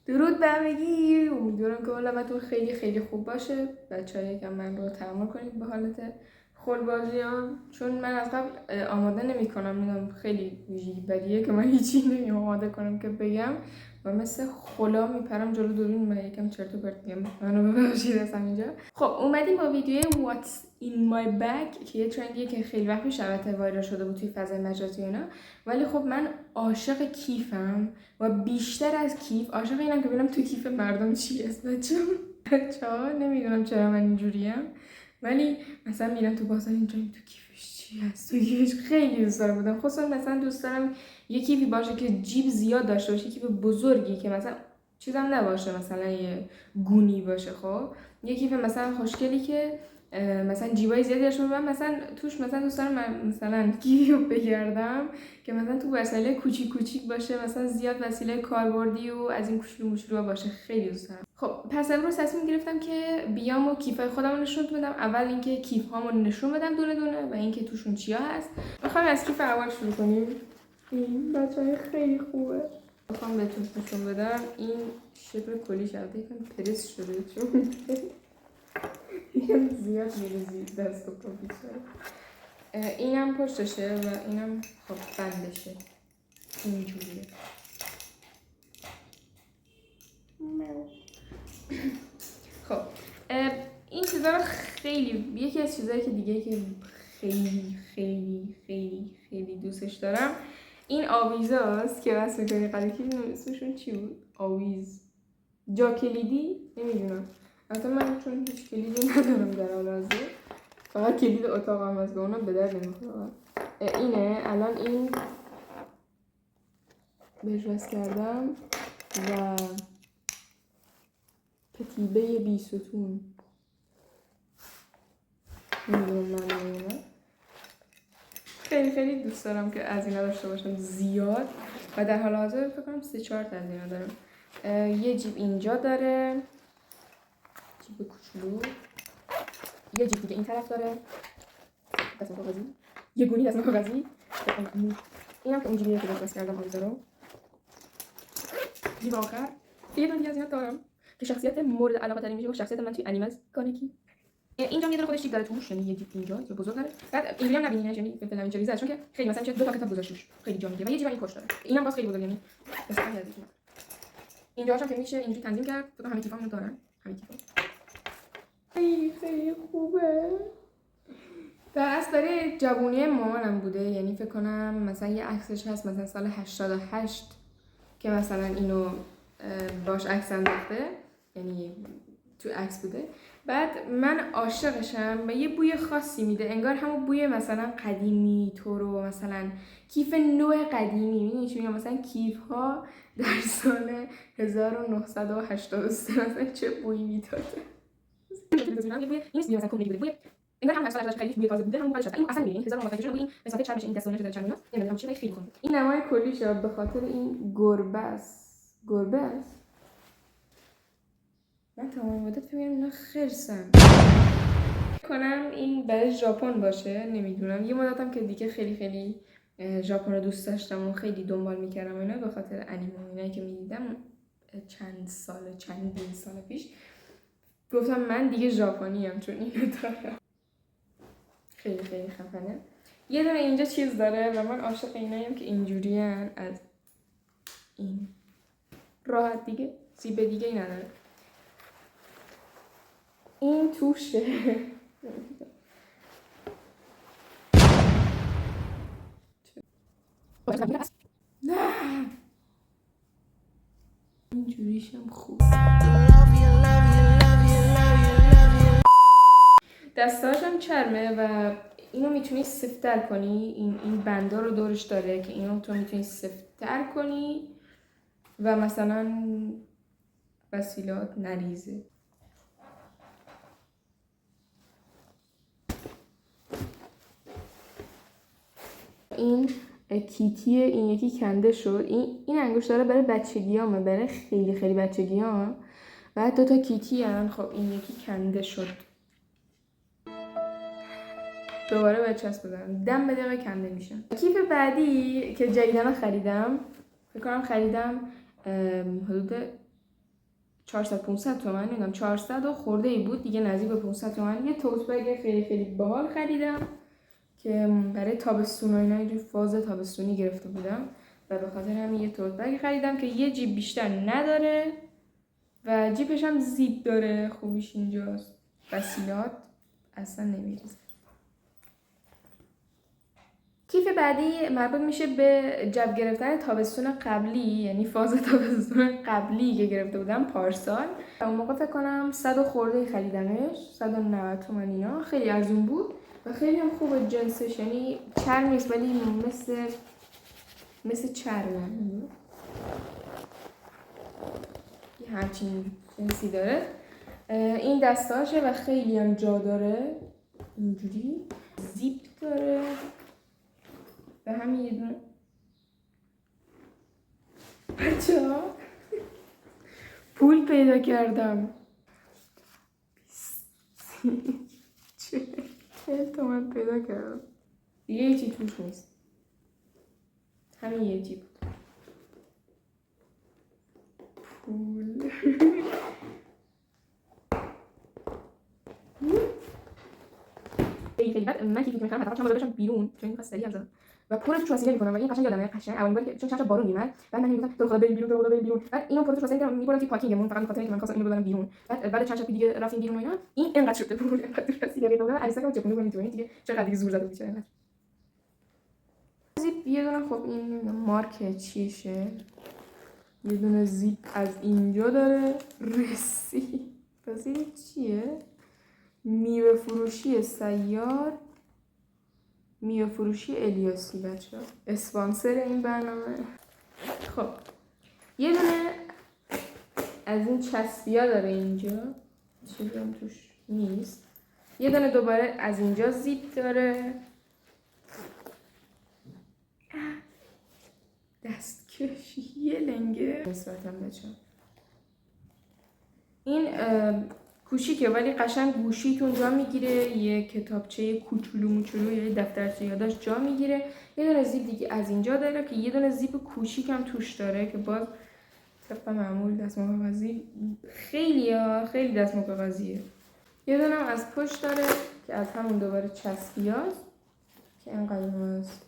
درود به همگی. امیدوارم که حالتون خیلی خیلی خوب باشه. بچه‌ها یکم من رو تحمل کنید به حالت خلبازیام، چون من از قبل آماده نمی‌کنم. میدونم خیلی ویژگی بدیه که من هیچی نمی‌ام آماده کنم که بگم و مثل خلا میپرم جلو دوربین و یکم چرت و پرت میگم. منو ببخشید از اینجا. خب اومدیم با ویدیوی What's in my bag که یه ترندیه که خیلی وقت پیش البته وایرال شده بود توی فضای مجازی و اینا، ولی خب من عاشق کیفم و بیشتر از کیف عاشق اینم که ببینم تو کیف مردم چی هست. بچه‌ها نمیدونم چرا من اینجوریم، ولی مثلا میرم تو بازار اینجا تو کیفش چی هست، تو کیفش خیلی دوست دارم بودم. خصوصا مثلا دوست دارم یه کیفی باشه که جیب زیاد داشته باشه، کیف بزرگی که مثلا چیزم نباشه، مثلا یه گونی باشه. خب یه کیف مثلا خوشگلی که مثلا جیبای زیادی داشته باشه. مثلا توش مثلا دوست دارم مثلا کیفیو بگردم که مثلا تو وسایل کوچیک کوچیک باشه، مثلا زیاد وسیله کاربردی و از این کوچولو موچولو باشه. خیلی دوست دارم. خب پس امروز تصمیم گرفتم که بیام و کیفای خودم نشون بدم. اول اینکه کیف هامو نشون بدم دونه دونه و اینکه توشون چیا هست. میخوام از کیف اول شروع کنیم. این بچه‌های خیلی خوبه. میخوام بهتون نشون بدم. این شکل کلیش البته یکم پرس شده چون یکم زیاد میریزی دست و پا بیشتر. اینم پشتشه و اینم خب بندشه اینجوریه. خب این چیزا رو خیلی، یکی از چیزایی که دیگه که خیلی خیلی خیلی خیلی دوستش دارم این آویزاست که بس میکنی قدیکی. اسمشون چی بود؟ آویز جا کلیدی؟ نمیدونم. البته من چون هیچ کلیدی ندارم در حال حاضر، فقط کلید اتاقم از به اونم به درد نمیخوره. اینه الان این بهش وصل کردم و کتیبه بی ستون. نمیدونم من خیلی خیلی دوست دارم که از اینا داشته باشم زیاد و در حال حاضر فکر کنم 3-4 تا از اینا دارم. یه جیب اینجا داره، جیب کوچولو. یه جیب دیگه این طرف داره، دستم کاغذی، یه گونی دستم کاغذی. اینم که اون جیبیه که بس کردم آویزا رو. جیب آخر یه دونه دیگه از اینا دارم که شخصیت مورد علاقه ترین میشه با شخصیت من توی انیمه کانکی. اینجا یه دونه خودش جیب داره توش، یعنی یه جیب اینجا که بزرگ داره. بعد اینجوری هم نبینینش، یعنی فلفل همین چیزا چون که خیلی مثلا چه 2 تا کتاب گذاشتوش، خیلی جا میگیره و یه جیب این پشت داره. اینم باز خیلی بزرگه، یعنی بس خیلی از اینجاش هم که میشه اینجوری تنظیم کرد. فکر کنم همه کیفامون دارن، همه کیفا خیلی خیلی خوبه. در اصل برای جوونی مامانم بوده، یعنی فکر کنم مثلا یه عکسش هست مثلا سال 88 که مثلا اینو باش عکس انداخته، یعنی تو عکس بوده. بعد من عاشقشم و یه بوی خاصی میده، انگار همون بوی مثلا قدیمی طورو، مثلا کیف نوع قدیمی. میدونی چی میگم؟ مثلا کیف ها در سال 1983 مثلا چه بویی میداده. این مثلا کمدی بوده، بوی انگار هم هر خیلی بوی تازه بوده، همون بالش هست. این اصلا میبینی 1983 بوده. این مسافت چرمش این دستونه شده چرمینا، نمیدونم چی خیلی خوبه. این نمای کلیشه به خاطر این گربه است. من تمام مدت فکر می‌کردم اینا خرسن. کنم این برای ژاپن باشه، نمیدونم. یه مدتم که دیگه خیلی خیلی ژاپن رو دوست داشتم و خیلی دنبال میکردم اینا به خاطر انیمه و اینایی که میدیدم چندین سال پیش. گفتم من دیگه ژاپنی ام چون اینو دارم. خیلی خیلی خفنه. یه دونه اینجا چیز داره و من عاشق اینایم که اینجوریان. از این راحت دیگه سیب دیگه ای نداره. این توشه. نه اینجوریشم خوب. دستاشم چرمه و اینو میتونی سفت‌تر کنی. این بندا رو دورش داره که اینو تو میتونی سفت‌تر کنی و مثلا وسیلات نریزه. این کیتیه، این یکی کنده شد. این انگوش داره برای بچگیامه، برای خیلی خیلی بچگیام. بعد 2 تا کیتی هن. خب این یکی کنده شد، دوباره باید چسب بزنم، دم به دقیقه کنده میشه. کیف بعدی که جدیداً خریدم، فکر کنم خریدم حدود 400 500 تومن، نمیدونم 400 و خورده ای بود دیگه، نزدیک به 500 تومن. یه توت بگ خیلی خیلی باحال خریدم که برای تابستون و اینا یه فاز تابستونی گرفته بودم و به خاطر همین یه توت بگ خریدم که یه جیب بیشتر نداره و جیبش هم زیپ داره. خوبیش اینجاست وسیلات اصلا نمیریزه. کیف بعدی مربوط میشه به جب گرفتن تابستون قبلی، یعنی فاز تابستون قبلی که گرفته بودم پارسال. اون موقع فکر کنم 100 خورده خریدمش، 190 تومن اینا، خیلی ارزون بود و خیلی هم خوبه جنسش، یعنی چرم نیست ولی مثل چرمه، یه همچین جنسی داره. این دستاشه و خیلی هم جا داره، اینجوری زیپ داره و همین یه دونه. بچه‌ها پول پیدا کردم، 40 تومن پیدا کردم دیگه، هیچی توش نیست، همین یه جیب پول. بعد من کیفی می‌خرم حتما بذارم بیرون چون این سریع زدم و پر توش وسیله می‌کنم و این قشنگ یادمه، قشنگ اولین باری که چون چند تا بارون میومد بعد من میگفتم تو خدا بریم بیرون، تو خدا بریم بیرون، بعد اینو پر توش وسیله می‌برم توی پارکینگمون فقط بخاطر اینکه من خواستم اینو ببرم بیرون. بعد چند تا دیگه رفتیم بیرون و اینا، این انقدر شده بود، انقدر وسیله ریخته بودم علیسا که چپونه کنیم تو این دیگه، چقدر دیگه زور زده بود چرا. زیپ یه دونه، خب این مارک چیشه، یه دونه زیپ از اینجا داره رسی. پس این چیه؟ میوه فروشی سیار، میوه فروشی الیاسی بچه ها، اسپانسر این برنامه. خب یه دونه از این چسبیا داره اینجا، چیزی هم توش نیست. یه دونه دوباره از اینجا زیپ داره، دستکش یه لنگه نسبتا بچه ها. این کوچیکه ولی قشنگ گوشیتون جا میگیره، یه کتابچه کوچولو موچولو یا دفترچه یادداشت جا میگیره. یه دونه زیپ دیگه از اینجا داره که یه دونه زیپ کوچیک هم توش داره که باز طبق معمول دستمال کاغذی، خیلی دستمال کاغذیه. یه دونه هم از پشت داره که از همون دوباره چسبیاست که اینقدر هست،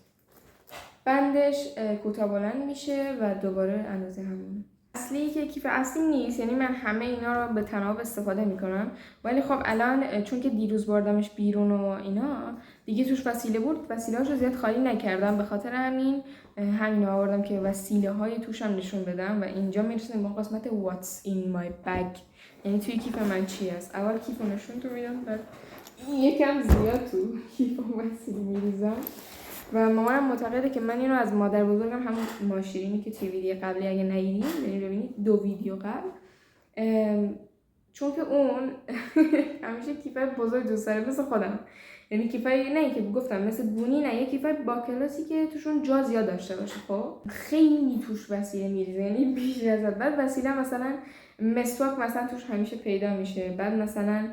بندش کوتاه بلند میشه و دوباره اندازه همونه. اصلی که کیف اصلی نیست، یعنی من همه اینا رو به تناوب استفاده میکنم، ولی خب الان چون که دیروز بردمش بیرون و اینا دیگه توش وسیله بود، وسیله‌هاشو زیاد خالی نکردم، به خاطر همین آوردم که وسیله های توش هم نشون بدم. و اینجا میرسیم به قسمت what's in my bag، یعنی توی کیف من چی هست. اول کیف رو نشون تو میدم، بعد یکم زیاد تو کیف وسیله میریزم. و مامانم معتقده که من اینو از مادر بزرگم، همون ماشیرینی که توی ویدیو قبلی اگه ندیدین ببینید 2 ویدیو قبل، چون که اون همیشه کیفای بزرگ دوست داره مثل خودم، یعنی کیفای نه که گفتم مثل گونی، نه یه کیفای با کلاسی که توشون جا زیاد داشته باشه. خب خیلی توش وسیله میریزه، یعنی بیش از حد. بعد وسیله مثلا مسواک مثلا توش همیشه پیدا میشه، بعد مثلا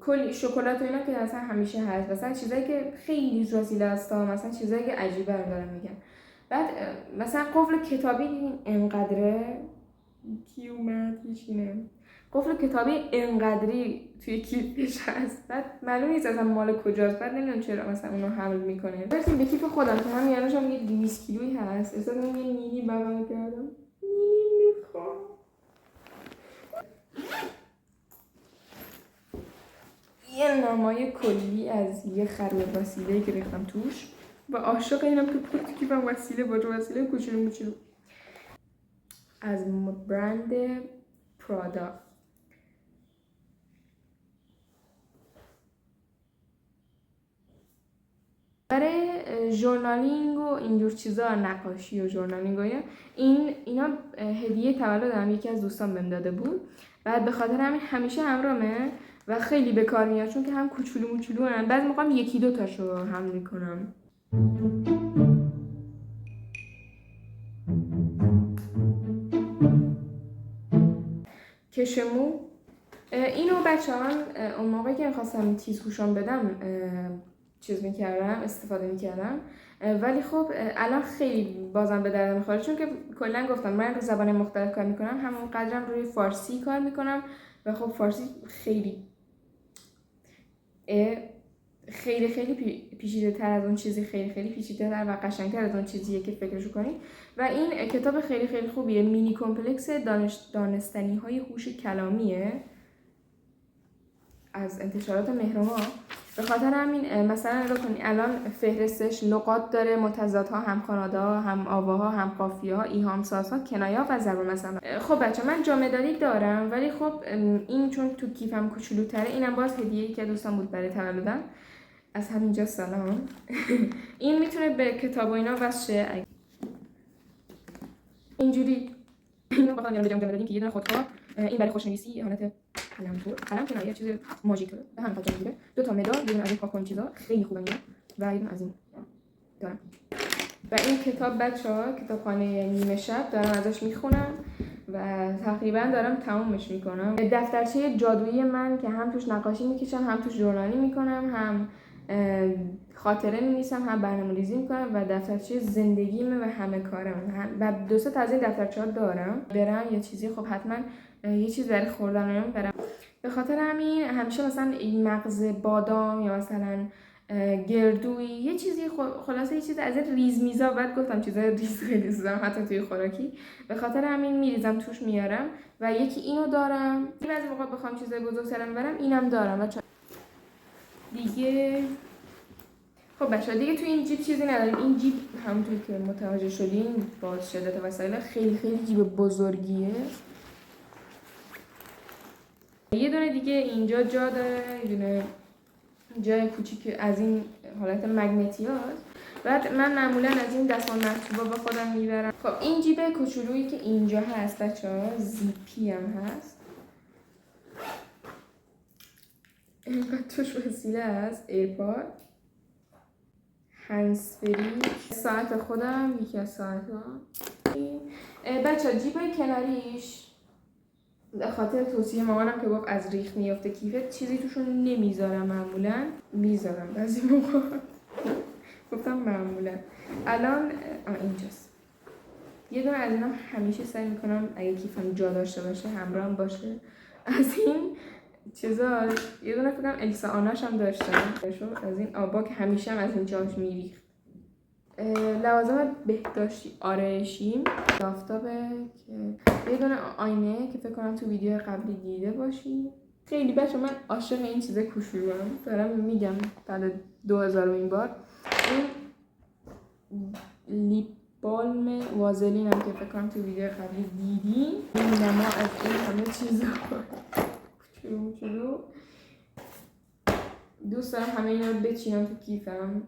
کلی شکلات و اینا که مثلا همیشه هست، مثلا چیزایی که خیلی وسیله است، مثلا چیزایی که عجیبه رو دارم میگن. بعد مثلا قفل کتابی اینقدره کی اومد میشینه، قفل کتابی اینقدری توی کیفش هست، بعد معلوم نیست اصلا مال کجاست، بعد نمیدونم چرا مثلا اونو حمل میکنه. برسیم به کیف خودم که هم یعنیش هم یه 200 کیلویی هست، اصلا یه مینی بغل کردم، مینی میخوام. یه نمای کلی از یه خروار وسیله که ریختم توش و عاشق اینم که پر تو کیفم وسیله باشه، وسیله کوچولو موچولو از برند پرادا. برای ژورنالینگ و اینجور چیزا، نقاشی و ژورنالینگ و اینا هدیه تولدم یکی از دوستان بهم داده بود، بعد به خاطر همین همیشه همراهمه و خیلی به کار میاد، چون که هم کوچولو موچولو هن، بعضی موقع یکی دو تاشو حمل میکنم. کشمو اینو بچه‌ها من اون موقعی که می‌خواستم تیز گوشام بدم چیز می‌کردم، استفاده می‌کردم. ولی خب الان خیلی بازم به دردم میخوره، چون که کلا گفتم من رو زبان مختلف کار میکنم، همون قدرم روی فارسی کار میکنم و خب فارسی خیلی پیچیده تر از اون چیزی، خیلی پیچیده تر و قشنگ تر از اون چیزیه که فکرشو کنید. و این کتاب خیلی خوبیه، مینی کمپلکس دانستنی های هوش کلامیه از انتشارات مهرما. به خاطر همین مثلا نگاه کنید الان فهرستش لغات داره، متضادها، همخواناده‌ها، هم آواها، هم قافیه‌ها، ایهام‌سازها، کنایه‌ها و ضرب مثلا. خب بچه من جامداری دارم، ولی خب این چون تو کیفم کوچولوتره، اینم باز هدیه‌ای که دوستان بود برای تولدم، از همینجا سلام. این میتونه به کتاب و اینا وصل شه. اینجوری اینو بخوام یاد بدیم که یه دونه خودکار، این برای خوشنویسی حالت قلم کنایه چیز ماژیکه به هم خاطر میگیره. 2 تا مدال، یه دونه از این پاکن چیزا خیلی خوبه میاد و یه دونه از این دارم. و این کتاب بچه‌ها کتابخانه نیمه شب دارم ازش میخونم و تقریبا دارم تمومش میکنم. دفترچه جادویی من که هم توش نقاشی میکشم، هم توش ژورنالی میکنم، هم خاطره می‌نویسم، هم برنامه‌ریزی می‌کنم و دفترچه زندگیمه و همه کارم و 2 تا از این دفترچه‌ها دارم. برم یه چیزی خب حتما یه چیز برای خوردن برم. به خاطر همین همیشه مثلا این مغز بادام یا مثلا گردویی یه چیزی خلاصه یه چیز از این ریز میزا، بعد گفتم چیزای ریز خیلی دوست دارم حتی توی خوراکی، به خاطر همین میریزم توش میارم. و یکی اینو دارم، بعضی موقع بخوام چیزای بزرگترم برم اینم دارم. و دیگه خب بچه‌ها دیگه توی این جیب چیزی نداریم. این جیب همونطور که متوجه شدین با شدت وسایل خیلی جیب بزرگیه. یه دونه دیگه اینجا جا داره، یه دونه جای کوچیک از این حالت مگنتیاست. بعد من معمولا از این دستمال مرطوبا با خودم میبرم. خب این جیب کوچولویی که اینجا هست بچه‌ها زیپی هم هست، اینقدر توش وسیله هست، ایرپاد، هندزفری، ساعت خودم، یکی از ساعت‌ها. بچه‌ها جیبای کناریش به خاطر توصیه مامانم که گفت از ریخ میفته کیفت، چیزی توشون نمیذارم، معمولا میذارم بعضی موقع. گفتم معمولا. الان اینجاست یه دونه از اینا، همیشه سعی میکنم اگه کیفم جا داشته باشه همراهم باشه. از این چیزا یه دونه فکرم السا آناش هم داشتم، از این آبا که همیشه هم از این جاش میریخت. لوازم بهداشتی آرایشی، آفتابه که یه دونه آینه که فکر کنم تو ویدیو قبلی دیده باشی. خیلی بچه من عاشق این چیزا کوچولوام، دارم میگم بعد 2000 این بار. این لیپ بالم وازلین هم که فکر کنم تو ویدیو قبلی دیدین. این نما از این همه چیزا کوچولو دوست دارم همه اینا رو بچینم تو کیفم.